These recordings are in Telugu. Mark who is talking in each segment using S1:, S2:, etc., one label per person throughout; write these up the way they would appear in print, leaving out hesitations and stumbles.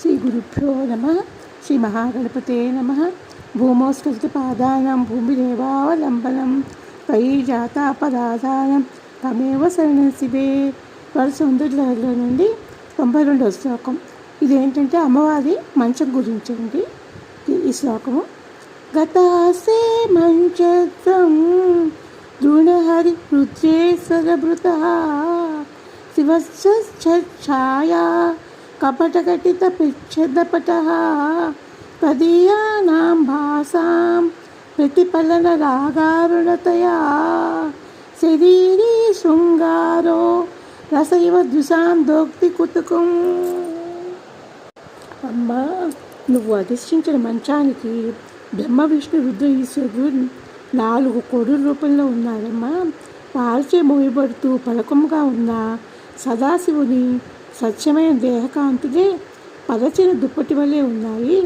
S1: శ్రీ గురుభ్యో నమః. శ్రీ మహాగణపతే నమః. భూమోస్కృతపాదానాం భూమిరేవావలంబనం త్వయి జాతాపరాధానం తమేవ శరణం శివే. వరసౌందర్యలహరిలో నుండి 92వ శ్లోకం. ఇదేంటంటే అమ్మవారి మంచం గురించి అండి ఈ శ్లోకము. గతాసే మంచత్వం దృఢహరి రుద్రేశ్వరభృతః శివశ్చఛాయా కపటకటితపిచ్ఛదపటః తదీయానాం భాసాం ప్రతిఫలనరాగారుణతయా శరీరీ శృంగారో రసైవ ద్విషాం దోక్తి కుతుకం. అమ్మా, నువ్వు అధిష్ఠించిన మంచానికి బ్రహ్మ విష్ణు రుద్ర ఈశ్వరుడు 4 కోడుల రూపంలో ఉన్నారమ్మా. వారిచే మోయబడుతూ పలకముగా ఉన్న సదాశివుని స్వచ్ఛమైన దేహకాంతులే పరచిన దుప్పటి వలె ఉన్నాయి.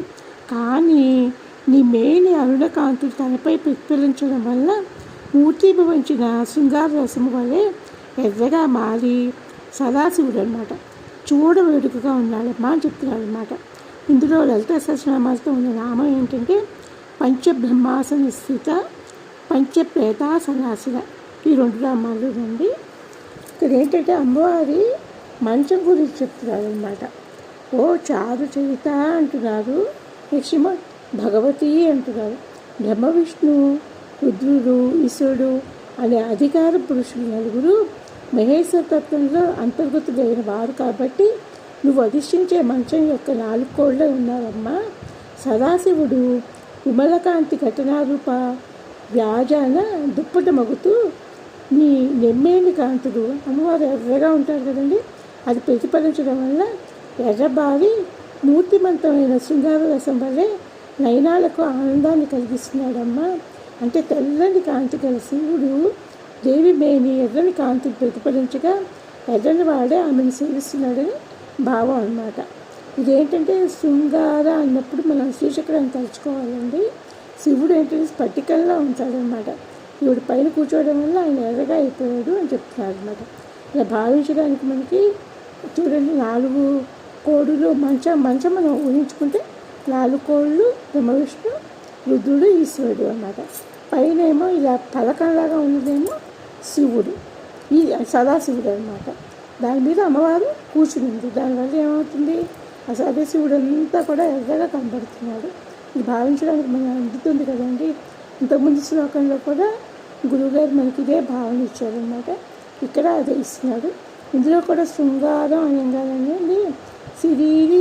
S1: కానీ నీ మేని అరుణకాంతులు తనపై ప్రతిఫలించడం వల్ల మూర్తిభవించిన శృంగార రసము వలె ఎర్రగా మారి సదాశివుడు అనమాట చూడవేడుకగా ఉన్నాడమ్మా అని చెప్తున్నాడు అనమాట. ఇందులో లలిత సహస్రనామాలతో ఉన్న నామం ఏంటంటే పంచబ్రహ్మాసన స్థిత పంచప్రేతాసనాసన. ఈ 2 నామాలు రండి. ఇక్కడ ఏంటంటే అమ్మవారి మంచం గురించి చెప్తున్నారు అనమాట. ఓ చారు చరిత అంటున్నారు, నెక్స్ట్ భగవతి అంటున్నారు. బ్రహ్మ విష్ణు రుద్రుడు ఈశ్వరుడు అనే అధికార పురుషులు 4 మహేశ్వర తత్వంలో అంతర్గతులైన వారు కాబట్టి నువ్వు అధిష్ఠించే మంచం యొక్క 4 కోళ్ళే ఉన్నారమ్మా. సదాశివుడు విమలకాంతి ఘటనారూప వ్యాజాన దుప్పట మగుతూ నీ నెమ్మేని కాంతులు అమ్మవారు ఎర్రగా ఉంటారు కదండి, అది ప్రతిఫలించడం వల్ల ఎర్రబారి మూర్తిమంతమైన శృంగార రసం వల్లే నయనాలకు ఆనందాన్ని కలిగిస్తున్నాడమ్మా. అంటే తెల్లని కాంతి గల శివుడు దేవి మేని ఎర్రని కాంతిని ప్రతిఫలించగా ఎర్రని వాడే ఆమెను సేవిస్తున్నాడని భావం అన్నమాట. ఇదేంటంటే శృంగార అన్నప్పుడు మనం శ్రీచక్రాన్ని తలుచుకోవాలండి. శివుడు ఏంటంటే స్ఫటికంలో ఉంటాడనమాట. శివుడు పైన కూర్చోవడం వల్ల ఆయన ఎర్రగా అయిపోయాడు అని చెప్తున్నారు అనమాట. ఇలా భావించడానికి మనకి చూడండి 4 కోడులు మంచం మనం ఊహించుకుంటే 4 కోళ్ళు బ్రహ్మ విష్ణు రుద్రుడు ఈశ్వరుడు అన్నమాట. పైన ఏమో ఇలా పలకంలాగా ఉన్నదేమో శివుడు, ఈ సదాశివుడు అనమాట. దాని మీద అమ్మవారు కూర్చునింది. దానివల్ల ఏమవుతుంది, ఆ సదాశివుడు అంతా కూడా ఎర్రగా కనబడుతున్నాడు. ఇది భావించడానికి మనం అందుతుంది కదండి. ఇంతకుముందు శ్లోకంలో కూడా గురువుగారు మనకి ఇదే భావన ఇచ్చారనమాట. ఇక్కడ అదే ఇస్తున్నాడు. ఇందులో కూడా శృంగారం అనగానే సిరీరి